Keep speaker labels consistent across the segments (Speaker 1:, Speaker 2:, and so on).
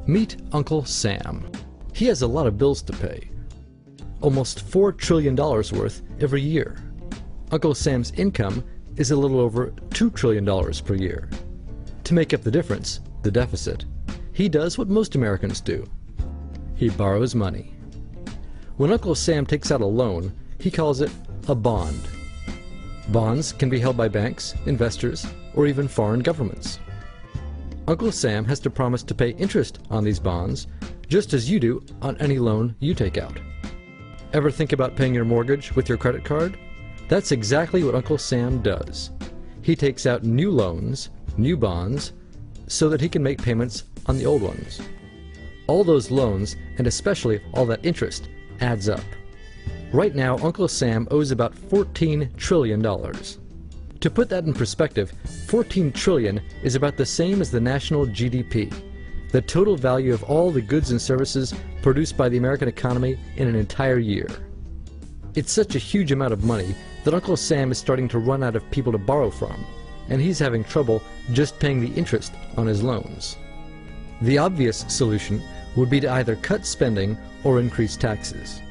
Speaker 1: Meet Uncle Sam. He has a lot of bills to pay. Almost $4 trillion worth every year. Uncle Sam's income is a little over $2 trillion per year. To make up the difference, the deficit, he does what most Americans do. He borrows money. When Uncle Sam takes out a loan, he calls it a bond. Bonds can be held by banks, investors, or even foreign governments. Uncle Sam has to promise to pay interest on these bonds, just as you do on any loan you take out. Ever think about paying your mortgage with your credit card? That's exactly what Uncle Sam does. He takes out new loans, new bonds, so that he can make payments on the old ones. All those loans, and especially all that interest, adds up. Right now, Uncle Sam owes about $14 trillion. To put that in perspective, 14 trillion is about the same as the national GDP, the total value of all the goods and services produced by the American economy in an entire year. It's such a huge amount of money that Uncle Sam is starting to run out of people to borrow from, and he's having trouble just paying the interest on his loans. The obvious solution would be to either cut spending or increase taxes.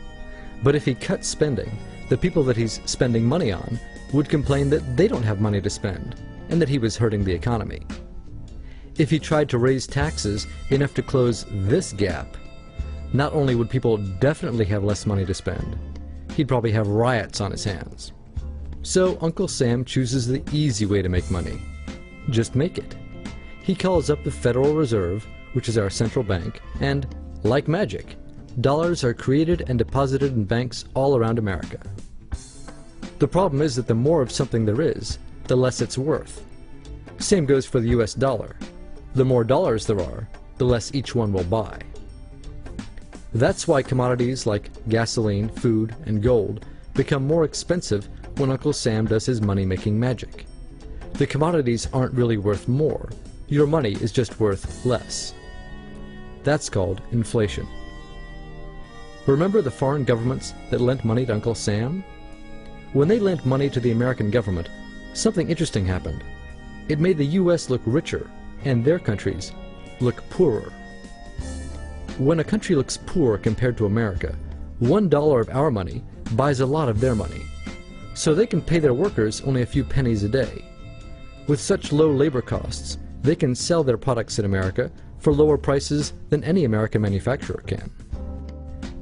Speaker 1: But if he cuts spending, the people that he's spending money on would complain that they don't have money to spend, and that he was hurting the economy. If he tried to raise taxes enough to close this gap, not only would people definitely have less money to spend, he'd probably have riots on his hands. So Uncle Sam chooses the easy way to make money. Just make it. He calls up the Federal Reserve, which is our central bank, and, like magic, dollars are created and deposited in banks all around America. The problem is that the more of something there is, the less it's worth. Same goes for the US dollar. The more dollars there are, the less each one will buy. That's why commodities like gasoline, food, and gold become more expensive when Uncle Sam does his money-making magic. The commodities aren't really worth more. Your money is just worth less. That's called inflation. Remember the foreign governments that lent money to Uncle Sam? When they lent money to the American government, something interesting happened. It made the US look richer, and their countries look poorer. When a country looks poor compared to America, $1 of our money buys a lot of their money. So they can pay their workers only a few pennies a day. With such low labor costs, they can sell their products in America for lower prices than any American manufacturer can.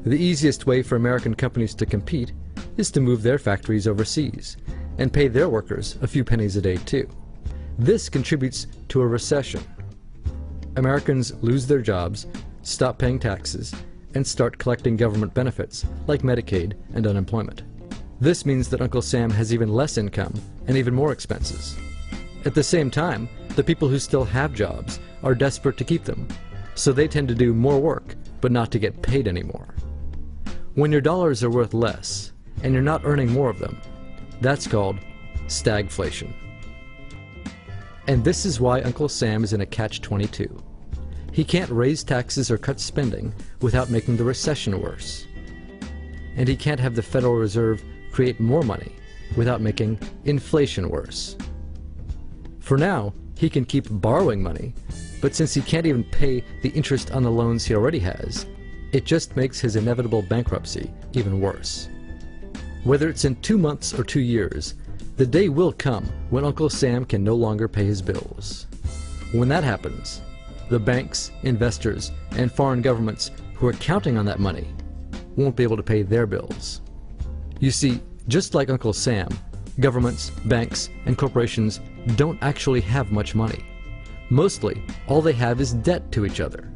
Speaker 1: The easiest way for American companies to compete is to move their factories overseas and pay their workers a few pennies a day too. This contributes to a recession. Americans lose their jobs, stop paying taxes, and start collecting government benefits like Medicaid and unemployment. This means that Uncle Sam has even less income and even more expenses. At the same time, the people who still have jobs are desperate to keep them, so they tend to do more work but not to get paid anymore. When your dollars are worth less and you're not earning more of them, that's called stagflation. And this is why Uncle Sam is in a catch-22. He can't raise taxes or cut spending without making the recession worse. And he can't have the Federal Reserve create more money without making inflation worse. For now, he can keep borrowing money, but since he can't even pay the interest on the loans he already has, it just makes his inevitable bankruptcy even worse. Whether it's in 2 months or 2 years, the day will come when Uncle Sam can no longer pay his bills. When that happens, the banks, investors, and foreign governments who are counting on that money won't be able to pay their bills. You see, just like Uncle Sam, governments, banks, and corporations don't actually have much money. Mostly, all they have is debt to each other.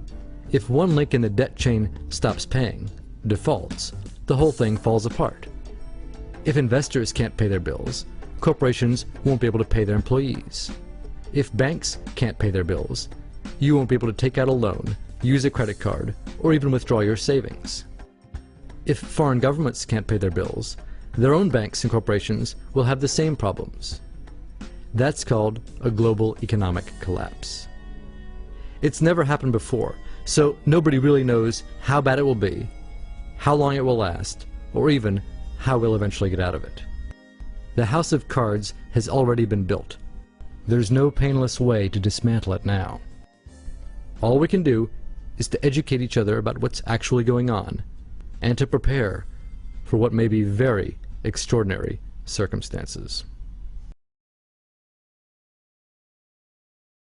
Speaker 1: If one link in the debt chain stops paying, defaults, the whole thing falls apart. If investors can't pay their bills, corporations won't be able to pay their employees. If banks can't pay their bills, you won't be able to take out a loan, use a credit card, or even withdraw your savings. If foreign governments can't pay their bills, their own banks and corporations will have the same problems. That's called a global economic collapse. It's never happened before, so nobody really knows how bad it will be, how long it will last, or even how we'll eventually get out of it. The house of cards has already been built. There's no painless way to dismantle it now. All we can do is to educate each other about what's actually going on, and to prepare for what may be very extraordinary circumstances.